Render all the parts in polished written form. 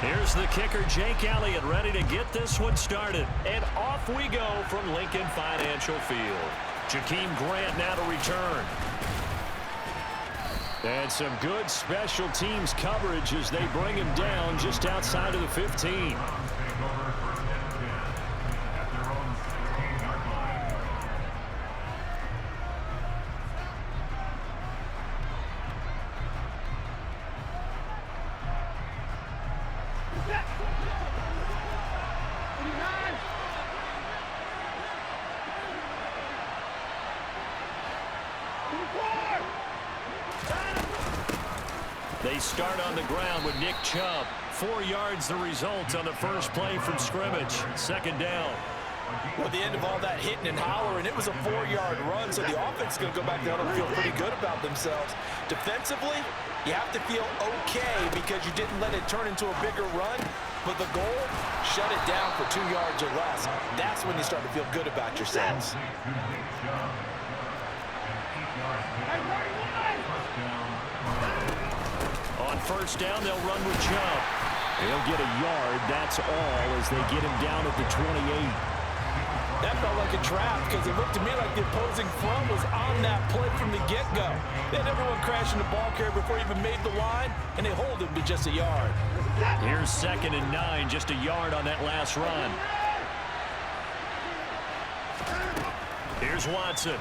Here's the kicker, Jake Elliott, ready to get this one started. And off we go from Lincoln Financial Field. Jakeem Grant now to return. And some good special teams coverage as they bring him down just outside of the 15. They start on the ground with Nick Chubb. 4 yards the result on the first play from scrimmage. Second down. Well, at the end of all that hitting and hollering, it was a 4-yard run, so the offense is going to go back down and feel pretty good about themselves. Defensively, you have to feel okay because you didn't let it turn into a bigger run, but the goal, shut it down for 2 yards or less. That's when you start to feel good about yourselves. On first down, they'll run with Chubb. He'll get a yard, that's all, as they get him down at the 28. That felt like a trap because it looked to me like the opposing front was on that play from the get-go. They had everyone crashing the ball carrier before he even made the line, and they hold him to just a yard. Here's 2nd and 9, just a yard on that last run. Here's Watson.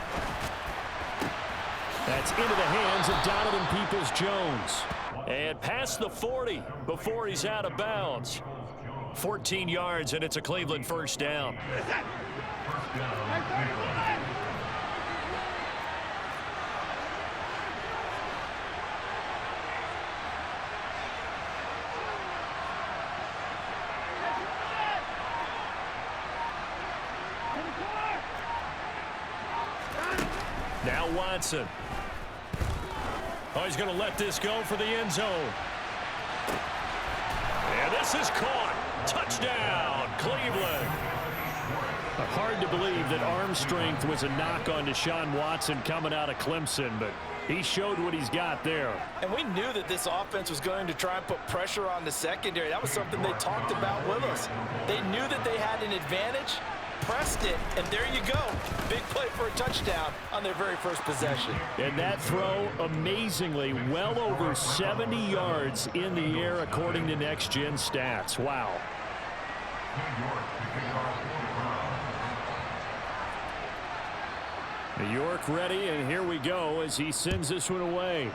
That's into the hands of Donovan Peoples-Jones. And past the 40 before he's out of bounds. 14 yards, and it's a Cleveland first down. Now Watson. Oh, he's going to let this go for the end zone. And this is caught. Touchdown, Cleveland. Hard to believe that arm strength was a knock on Deshaun Watson coming out of Clemson, but he showed what he's got there. And we knew that this offense was going to try and put pressure on the secondary. That was something they talked about with us. They knew that they had an advantage, pressed it, and there you go. Big play for a touchdown on their very first possession. And that throw, amazingly, well over 70 yards in the air according to Next Gen Stats. Wow. New York ready, and here we go as he sends this one away.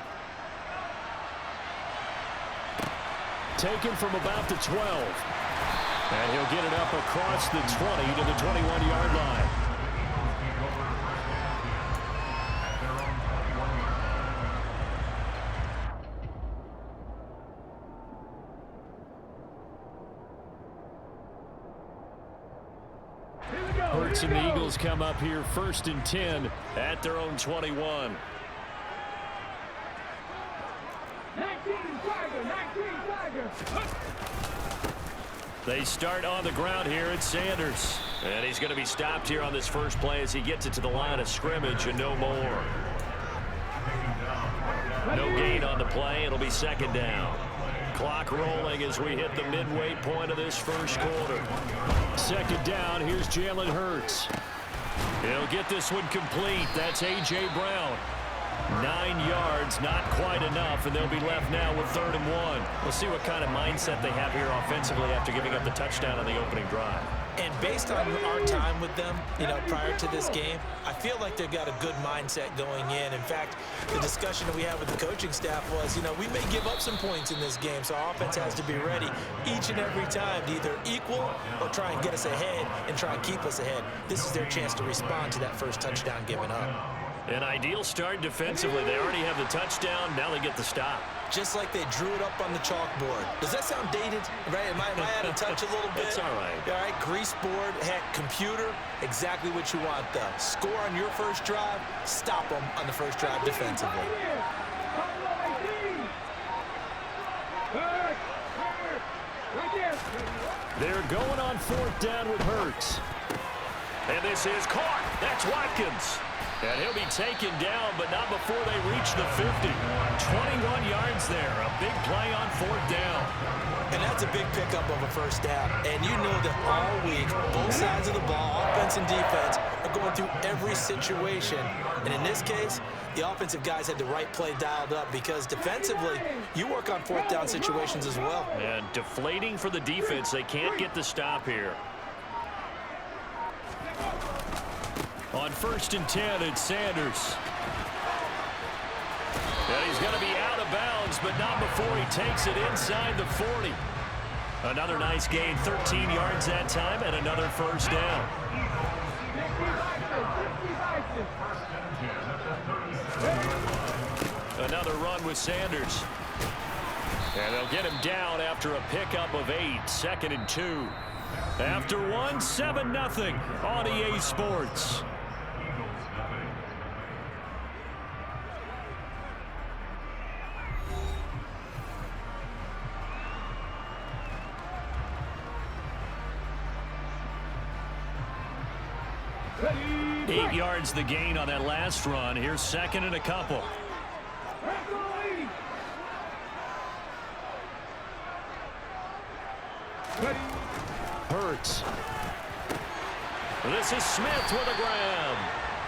Taken from about the 12. And he'll get it up across the 20 to the 21-yard line. Hurts and the Eagles come up here 1st and 10 at their own 21. They start on the ground here at Sanders. And he's going to be stopped here on this first play as he gets it to the line of scrimmage and no more. No gain on the play. It'll be 2nd down. Clock rolling as we hit the midway point of this first quarter. 2nd down. Here's Jalen Hurts. He'll get this one complete. That's A.J. Brown. 9 yards, not quite enough, and they'll be left now with 3rd and 1. We'll see what kind of mindset they have here offensively after giving up the touchdown on the opening drive. And based on our time with them, prior to this game, I feel like they've got a good mindset going in. In fact, the discussion that we had with the coaching staff was, we may give up some points in this game, so our offense has to be ready each and every time to either equal or try and get us ahead and try and keep us ahead. This is their chance to respond to that first touchdown given up. An ideal start defensively. They already have the touchdown. Now they get the stop. Just like they drew it up on the chalkboard. Does that sound dated? Right? Am I out of touch a little bit? It's all right. All right, grease board, heck, computer, exactly what you want, though. Score on your first drive, stop them on the first drive defensively. They're going on 4th down with Hurts. And this is caught. That's Watkins. And he'll be taken down, but not before they reach the 50. 21 yards there. A big play on 4th down. And that's a big pickup of a first down. And you know that all week, both sides of the ball, offense and defense, are going through every situation. And in this case, the offensive guys had the right play dialed up because defensively, you work on 4th down situations as well. And deflating for the defense. They can't get the stop here. On 1st and 10, it's Sanders. And he's going to be out of bounds, but not before he takes it inside the 40. Another nice gain, 13 yards that time, and another first down. Another run with Sanders. And they'll get him down after a pickup of 8, 2nd and 2. After one, 7-0 on EA Sports. Eight yards the gain on that last run. Here's 2nd and a couple. Hurts. This is Smith with a grab.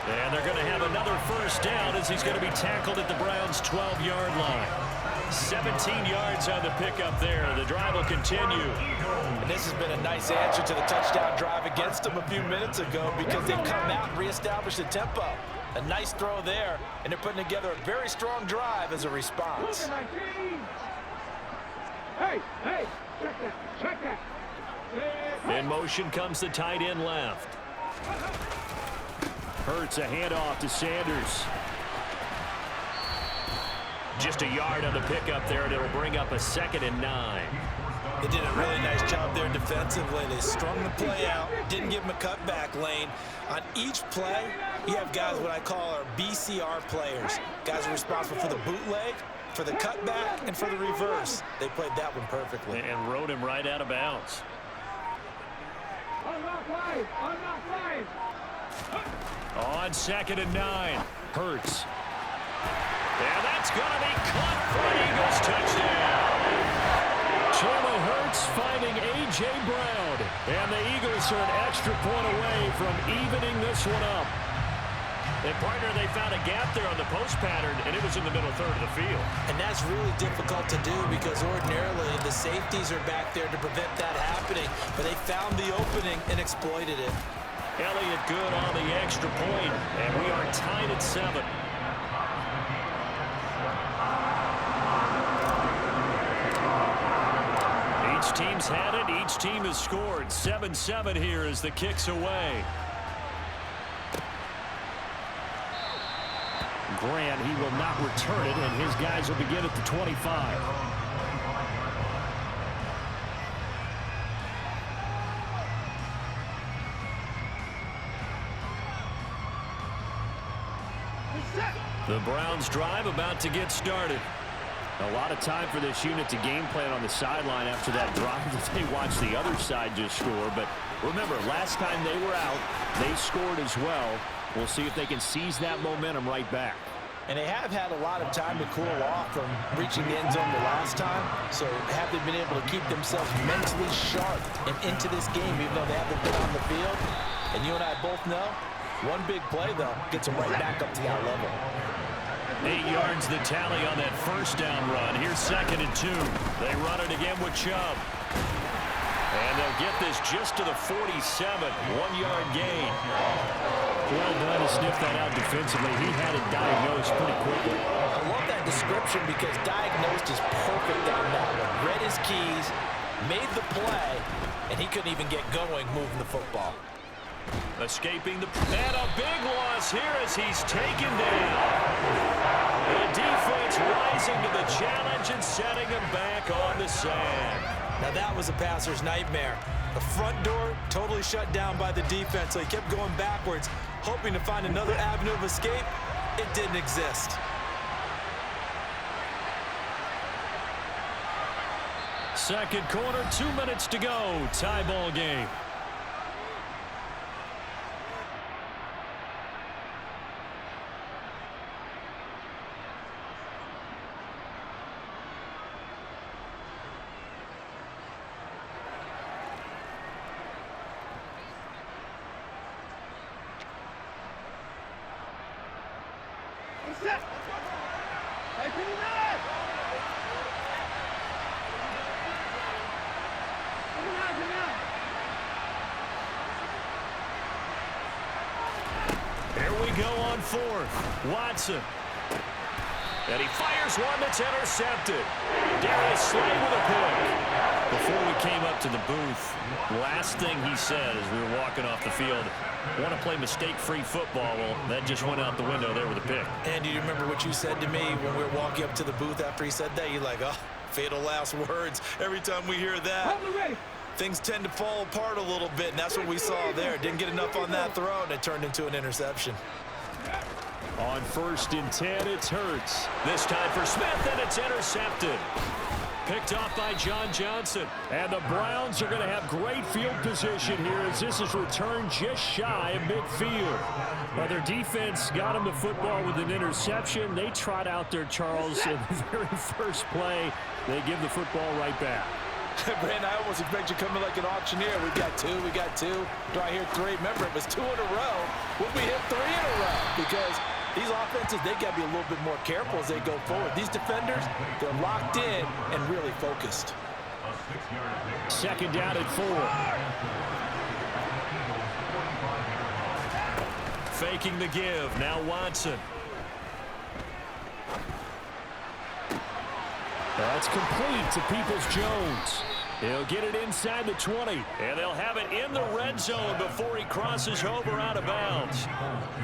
And they're going to have another first down as he's going to be tackled at the Browns' 12-yard line. 17 yards on the pickup there. The drive will continue. And this has been a nice answer to the touchdown drive against them a few minutes ago because they've come out and reestablished the tempo. A nice throw there, and they're putting together a very strong drive as a response. Hey, check that. In motion comes the tight end left. Hurts a handoff to Sanders. Just a yard on the pickup there, and it'll bring up a 2nd and 9. They did a really nice job there defensively. They strung the play out, didn't give him a cutback lane. On each play, you have guys what I call our BCR players. Guys are responsible for the bootleg, for the cutback, and for the reverse. They played that one perfectly. And rode him right out of bounds. On 2nd and 9, Hurts. And that's going to be caught for an Eagles touchdown. Jalen Hurts finding A.J. Brown. And the Eagles are an extra point away from evening this one up. And partner, they found a gap there on the post pattern, and it was in the middle third of the field. And that's really difficult to do because ordinarily the safeties are back there to prevent that happening. But they found the opening and exploited it. Elliott good on the extra point, and we are tied at 7. Each team's had it. Each team has scored. 7-7 here as the kick's away. Grant, he will not return it, and his guys will begin at the 25. The Browns drive about to get started. A lot of time for this unit to game plan on the sideline after that drive that they watched the other side just score. But remember, last time they were out, they scored as well. We'll see if they can seize that momentum right back. And they have had a lot of time to cool off from reaching the end zone the last time. So have they been able to keep themselves mentally sharp and into this game, even though they haven't been on the field? And you and I both know, one big play, though, gets them right back up to that level. 8 yards the tally on that first down run. Here's 2nd and 2. They run it again with Chubb. And they'll get this just to the 47. 1-yard gain. Well done to sniff that out defensively. He had it diagnosed pretty quickly. I love that description because diagnosed is perfect on that one. Read his keys, made the play, and he couldn't even get going moving the football. Escaping the... And a big loss here as he's taken down. The defense rising to the challenge and setting him back on the sand. Now that was a passer's nightmare. The front door totally shut down by the defense, so he kept going backwards, hoping to find another avenue of escape. It didn't exist. Second quarter, 2 minutes to go. Tie ball game. go on fourth. Watson. And he fires one that's intercepted. Darius Slay with a pick. Before we came up to the booth, last thing he said as we were walking off the field, want to play mistake-free football. Well, that just went out the window there with a pick. And do you remember what you said to me when we were walking up to the booth after he said that? You're like, oh, fatal last words. Every time we hear that, things tend to fall apart a little bit, and that's what we saw there. Didn't get enough on that throw, and it turned into an interception. On 1st and 10, it's Hurts. This time for Smith, and it's intercepted. Picked off by John Johnson. And the Browns are going to have great field position here as this is returned just shy of midfield. Well, their defense got them the football with an interception. They trot out there, Charles, in the very first play. They give the football right back. Brandon, I almost expect you coming like an auctioneer. We got two. Do I hear three? Remember, it was 2 in a row. Will we hit 3 in a row? Because these offenses, they got to be a little bit more careful as they go forward. These defenders, they're locked in and really focused. 2nd down and 4. Faking the give. Now Watson. That's complete to Peoples-Jones. He'll get it inside the 20, and they'll have it in the red zone before he crosses over out of bounds.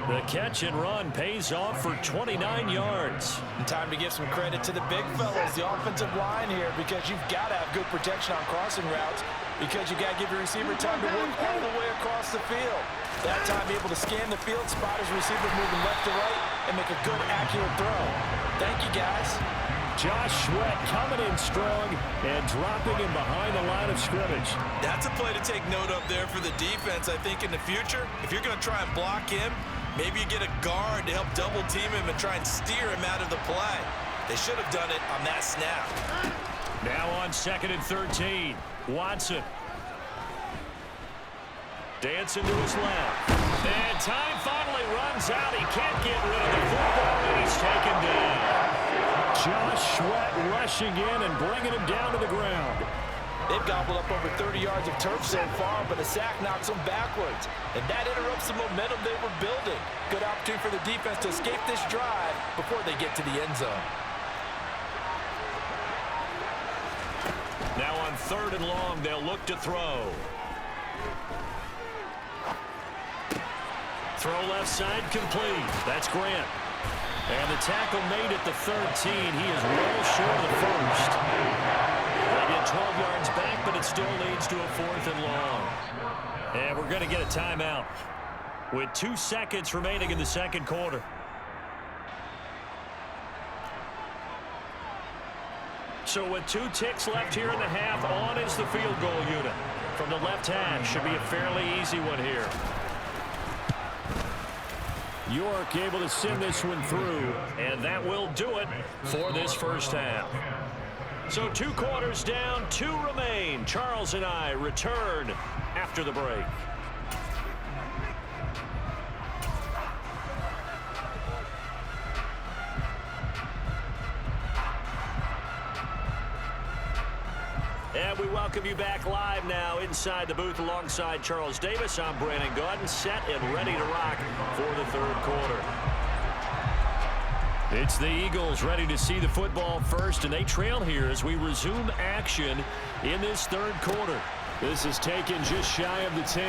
The catch and run pays off for 29 yards. And time to give some credit to the big fellas, the offensive line here, because you've got to have good protection on crossing routes, because you got to give your receiver time to work all the way across the field. That time, able to scan the field, spot his receiver moving left to right, and make a good, accurate throw. Thank you, guys. Josh Sweat coming in strong and dropping him behind the line of scrimmage. That's a play to take note of there for the defense. I think in the future, if you're going to try and block him, maybe you get a guard to help double team him and try and steer him out of the play. They should have done it on that snap. Now on 2nd and 13, Watson. Dancing to his left. And time finally runs out. He can't get rid of the football, and he's taken down. Josh Sweat rushing in and bringing him down to the ground. They've gobbled up over 30 yards of turf so far, but a sack knocks them backwards. And that interrupts the momentum they were building. Good opportunity for the defense to escape this drive before they get to the end zone. Now on 3rd and long, they'll look to throw. Throw left side complete. That's Grant. And the tackle made at the 13. He is well short of the first. They get 12 yards back, but it still leads to a 4th and long. And we're going to get a timeout with 2 seconds remaining in the 2nd quarter. So with 2 ticks left here in the half, on is the field goal unit. From the left hash, should be a fairly easy one here. York able to send this one through, and that will do it for this first half. So 2 quarters down, 2 remain. Charles and I return after the break. And we welcome you back live now inside the booth alongside Charles Davis. I'm Brandon Gaudin, set and ready to rock for the 3rd quarter. It's the Eagles ready to see the football first, and they trail here as we resume action in this 3rd quarter. This is taken just shy of the 10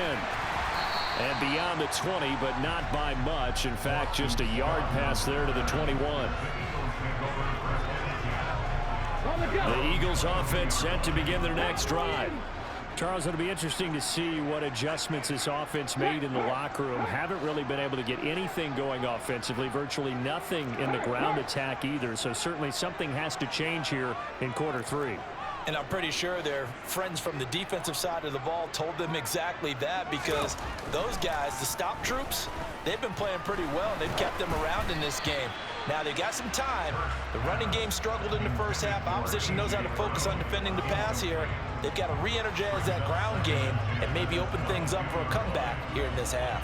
and beyond the 20, but not by much. In fact, just a yard pass there to the 21. The Eagles offense set to begin their next drive. Charles, it'll be interesting to see what adjustments this offense made in the locker room. Haven't really been able to get anything going offensively, virtually nothing in the ground attack either. So certainly something has to change here in quarter 3. And I'm pretty sure their friends from the defensive side of the ball told them exactly that, because those guys, the stop troops, they've been playing pretty well, and they've kept them around in this game. Now, they got some time. The running game struggled in the first half. Opposition knows how to focus on defending the pass here. They've got to re-energize that ground game and maybe open things up for a comeback here in this half.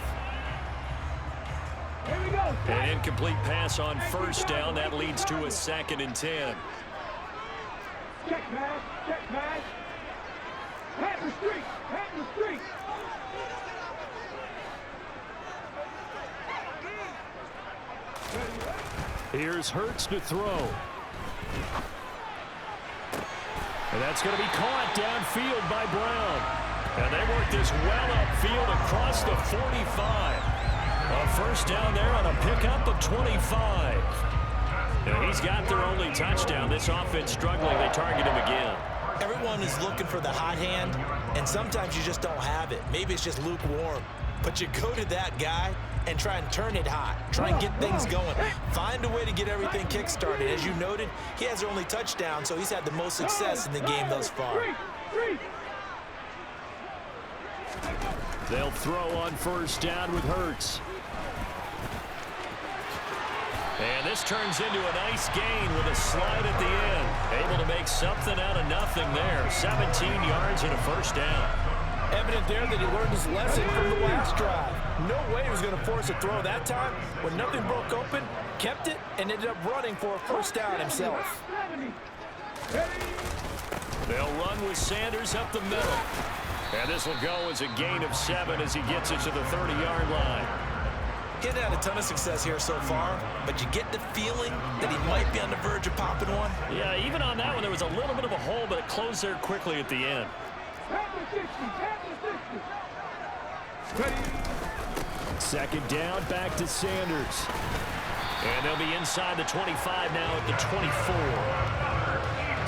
Here we go. An incomplete pass on 1st down. That leads to a 2nd and 10. Check pass. Check pass. Pat the street. Pat the street. Here's Hurts to throw. And that's going to be caught downfield by Brown. And they work this well upfield across the 45. A first down there on a pickup of 25. And he's got their only touchdown. This offense struggling. They target him again. Everyone is looking for the hot hand, and sometimes you just don't have it. Maybe it's just lukewarm. But you go to that guy and try and turn it hot. Try and get things going. Find a way to get everything kick-started. As you noted, he has their only touchdown, so he's had the most success in the game thus far. They'll throw on first down with Hurts. And this turns into a nice gain with a slide at the end. Able to make something out of nothing there. 17 yards and a first down. Evident there that he learned his lesson from the last drive. No way he was going to force a throw that time. When nothing broke open, kept it, and ended up running for a first down himself. They'll run with Sanders up the middle. And this will go as a gain of 7 as he gets it to the 30-yard line. He's had a ton of success here so far, but you get the feeling that he might be on the verge of popping one. Yeah, even on that one, there was a little bit of a hole, but it closed there quickly at the end. Second down, back to Sanders. And they'll be inside the 25 now at the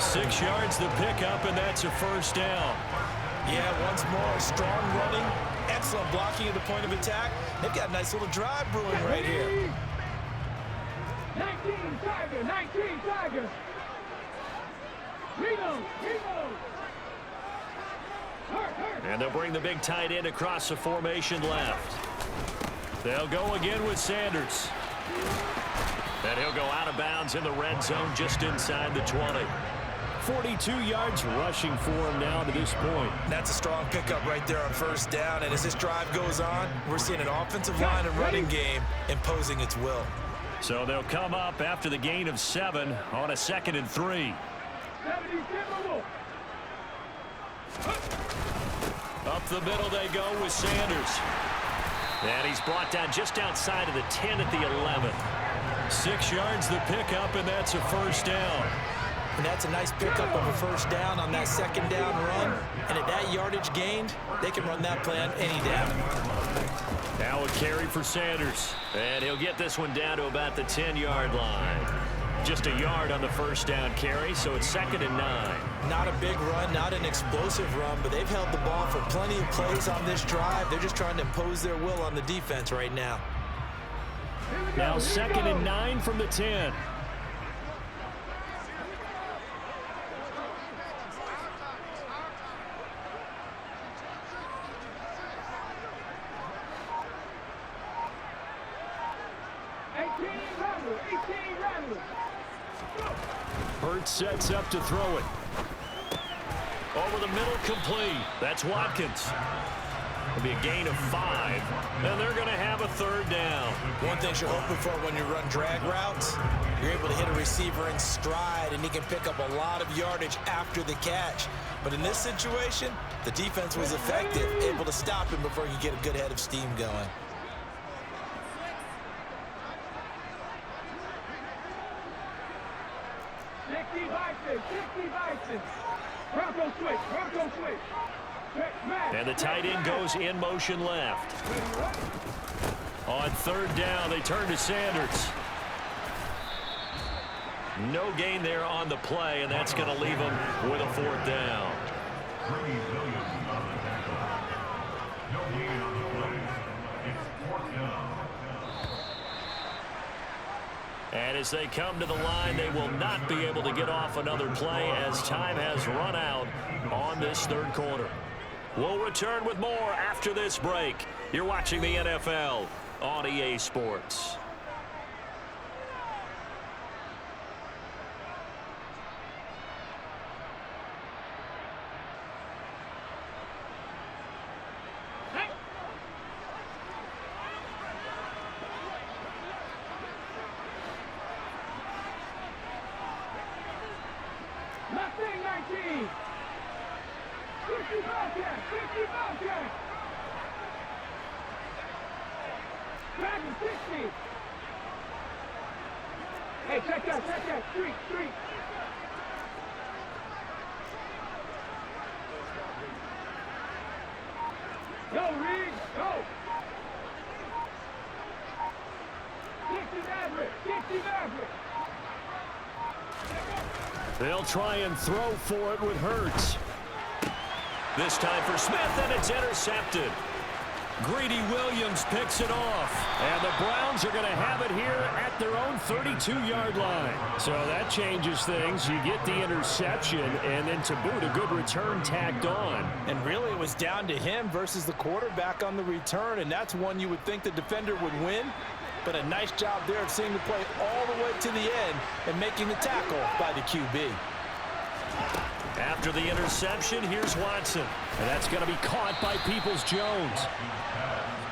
24. 6 yards the pickup, and that's a first down. Yeah, once more, strong running, excellent blocking at the point of attack. They've got a nice little drive brewing right here. 19 Tiger, 19 Tiger. And they'll bring the big tight end across the formation left. They'll go again with Sanders. And he'll go out of bounds in the red zone just inside the 20. 42 yards rushing for him now to this point. That's a strong pickup right there on first down. And as this drive goes on, we're seeing an offensive line and running game imposing its will. So they'll come up after the gain of 7 on a 2nd and 3. Up the middle they go with Sanders. And he's brought down just outside of the 10 at the 11. 6 yards the pickup, and that's a first down. And that's a nice pickup of a first down on that second down run. And at that yardage gained, they can run that play on any down. Now a carry for Sanders. And he'll get this one down to about the 10-yard line. Just a yard on the first down carry, so it's 2nd and 9. Not a big run, not an explosive run, but they've held the ball for plenty of plays on this drive. They're just trying to impose their will on the defense right now. Now 2nd and 9 from the 10. Hurts sets up to throw it. Over the middle, complete. That's Watkins. It'll be a gain of 5, and they're going to have a 3rd down. One thing you're hoping for when you run drag routes, you're able to hit a receiver in stride, and he can pick up a lot of yardage after the catch. But in this situation, the defense was effective, able to stop him before he could get a good head of steam going. And the tight end goes in motion left. On 3rd down, they turn to Sanders. No gain there on the play, and that's going to leave them with a 4th down. And as they come to the line, they will not be able to get off another play as time has run out on this 3rd quarter. We'll return with more after this break. You're watching the NFL on EA Sports. Hey, check that. Street. Go, Reed, go. 60 average. They'll try and throw for it with Hurts. This time for Smith, and it's intercepted. Greedy Williams picks it off. And the Browns are going to have it here at their own 32-yard line. So that changes things. You get the interception, and then to boot, a good return tacked on. And really, it was down to him versus the quarterback on the return, and that's one you would think the defender would win. But a nice job there of seeing the play all the way to the end and making the tackle by the QB. After the interception, here's Watson. And that's going to be caught by Peoples-Jones.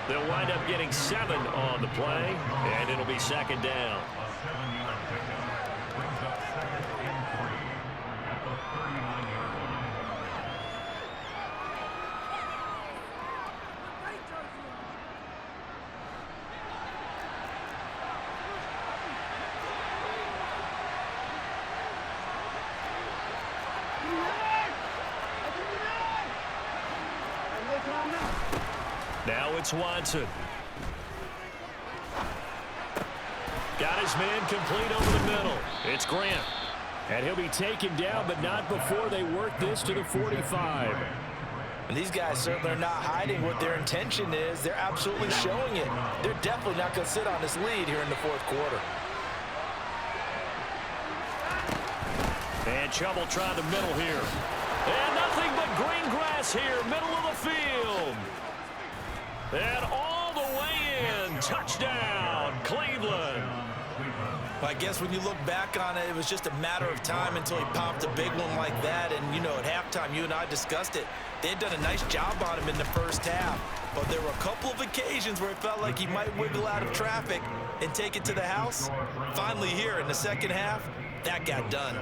They'll wind up getting 7 on the play, and it'll be second down. Now it's Watson. Got his man complete over the middle. It's Grant. And he'll be taken down, but not before they work this to the 45. And these guys certainly are not hiding what their intention is. They're absolutely showing it. They're definitely not going to sit on this lead here in the fourth quarter. And Chubb will try the middle here. And nothing but green grass here, middle of the field. And all the way in. Touchdown, Cleveland. Well, I guess when you look back on it, it was just a matter of time until he popped a big one like that. And, you know, at halftime, you and I discussed it. They had done a nice job on him in the first half. But there were a couple of occasions where it felt like he might wiggle out of traffic and take it to the house. Finally here in the second half, that got done.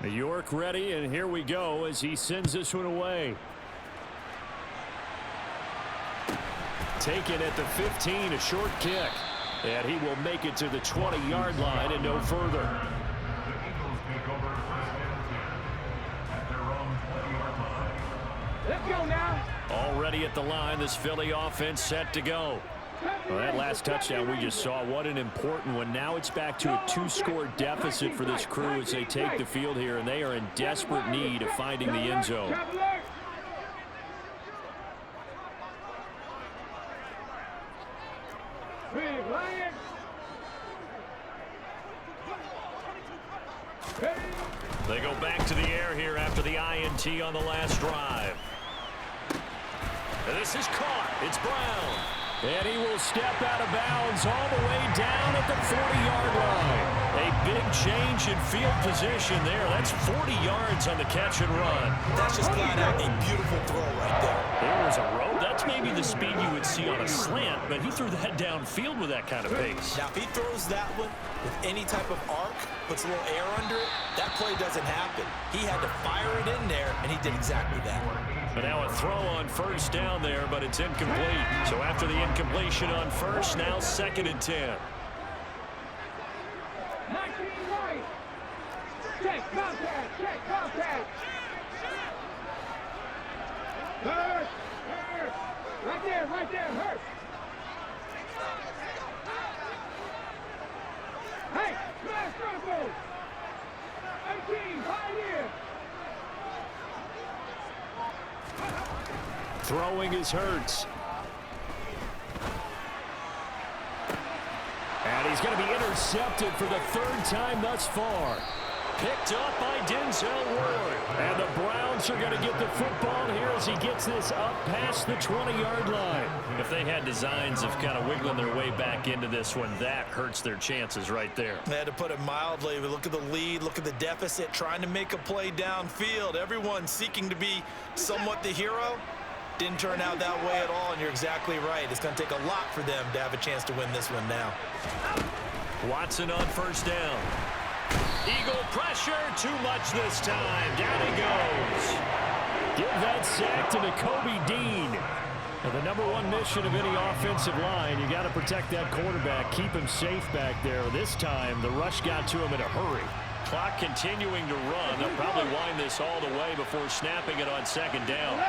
New York ready, and here we go as he sends this one away. Taken at the 15, a short kick. And he will make it to the 20-yard line and no further. Let's go now. Already at the line, this Philly offense set to go. Well, that last touchdown we just saw, what an important one. Now it's back to a 2-score deficit for this crew as they take the field here, and they are in desperate need of finding the end zone. They go back to the air here after the INT on the last drive. And this is caught. It's Brown. And he will step out of bounds all the way down at the 40-yard line. A big change in field position there. That's 40 yards on the catch and run. That's just flat out a beautiful throw right there. There was a rope. That's maybe the speed you would see on a slant, but he threw that downfield with that kind of pace. Now, if he throws that one with any type of arc, puts a little air under it, that play doesn't happen. He had to fire it in there, and he did exactly that. But now a throw on first down there, but it's incomplete. So after the incompletion on first, now 2nd and 10. 19 right. Check contact. Hurt. Right there, hurt. Hey, smash circle. 18, right here. Throwing is Hurts. And he's going to be intercepted for the 3rd time thus far. Picked up by Denzel Ward. And the Browns are going to get the football here as he gets this up past the 20-yard line. If they had designs of kind of wiggling their way back into this one, that hurts their chances right there. They had to put it mildly. We look at the lead, look at the deficit, trying to make a play downfield. Everyone seeking to be somewhat the hero. Didn't turn out that way at all, and you're exactly right. It's going to take a lot for them to have a chance to win this one now. Watson on first down. Eagle pressure, too much this time. Down he goes. Give that sack to Kobe Dean. Now, the number one mission of any offensive line, you got to protect that quarterback, keep him safe back there. This time, the rush got to him in a hurry. Clock continuing to run. They'll probably wind this all the way before snapping it on second down.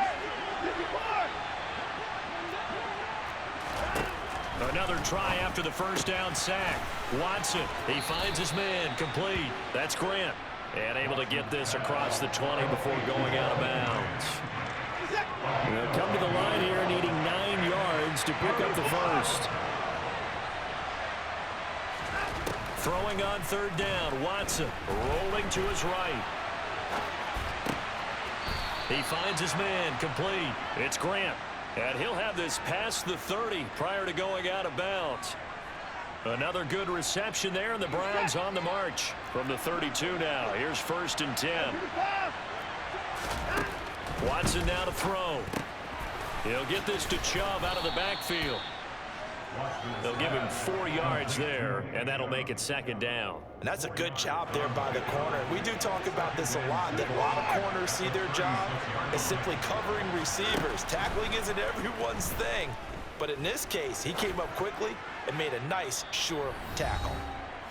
Another try after the first down sack. Watson, he finds his man, complete. That's Grant. And able to get this across the 20 before going out of bounds. They'll come to the line here needing 9 yards to pick up the first. Throwing on third down, Watson rolling to his right. He finds his man, complete. It's Grant. And he'll have this past the 30 prior to going out of bounds. Another good reception there, and the Browns on the march from the 32 now. Here's 1st and 10. Watson now to throw. He'll get this to Chubb out of the backfield. They'll give him 4 yards there, and that'll make it second down. And that's a good job there by the corner. We do talk about this a lot, that a lot of corners see their job as simply covering receivers. Tackling isn't everyone's thing. But in this case, he came up quickly and made a nice, sure tackle.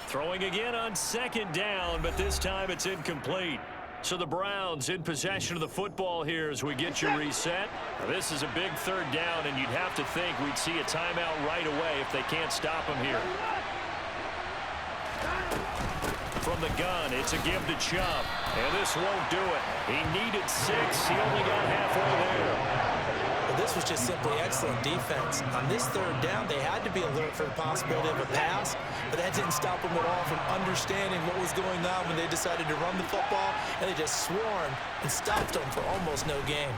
Throwing again on second down, but this time it's incomplete. So the Browns in possession of the football here as we get you reset. Now, this is a big third down, and you'd have to think we'd see a timeout right away if they can't stop him here. From the gun, it's a give to Chubb, and this won't do it. He needed 6. He only got halfway there. This was just simply excellent defense. On this third down, they had to be alert for the possibility of a pass, but that didn't stop them at all from understanding what was going on when they decided to run the football, and they just swarmed and stopped them for almost no gain.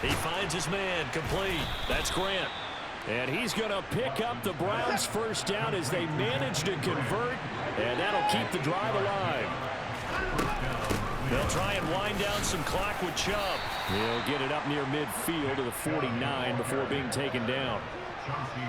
He finds his man, complete. That's Grant. And he's going to pick up the Browns' first down as they manage to convert, and that'll keep the drive alive. They'll try and wind down some clock with Chubb. He'll get it up near midfield to the 49 before being taken down.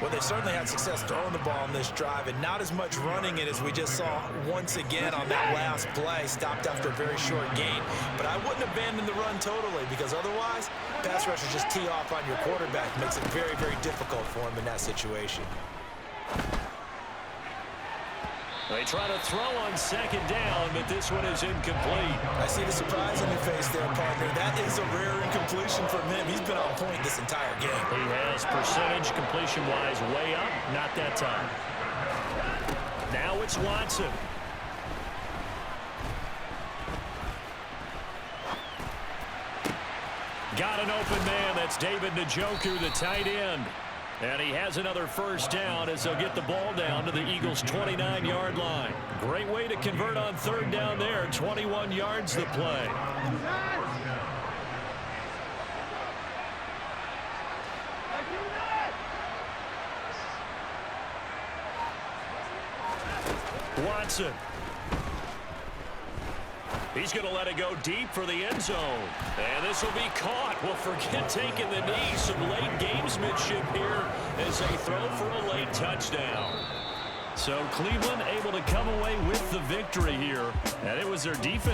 Well, they certainly had success throwing the ball on this drive, and not as much running it as we just saw once again on that last play. Stopped after a very short gain. But I wouldn't abandon the run totally, because otherwise, pass rushers just tee off on your quarterback. Makes it very, very difficult for him in that situation. They try to throw on second down, but this one is incomplete. I see the surprise on your face there, partner. That is a rare incompletion from him. He's been on point this entire game. He has percentage completion-wise way up. Not that time. Now it's Watson. Got an open man. That's David Njoku, the tight end. And he has another first down as they'll get the ball down to the Eagles' 29-yard line. Great way to convert on third down there. 21 yards the play. Watson. He's going to let it go deep for the end zone. And this will be caught. Well, forget taking the knee. Some late gamesmanship here as they throw for a late touchdown. So Cleveland able to come away with the victory here. And it was their defense.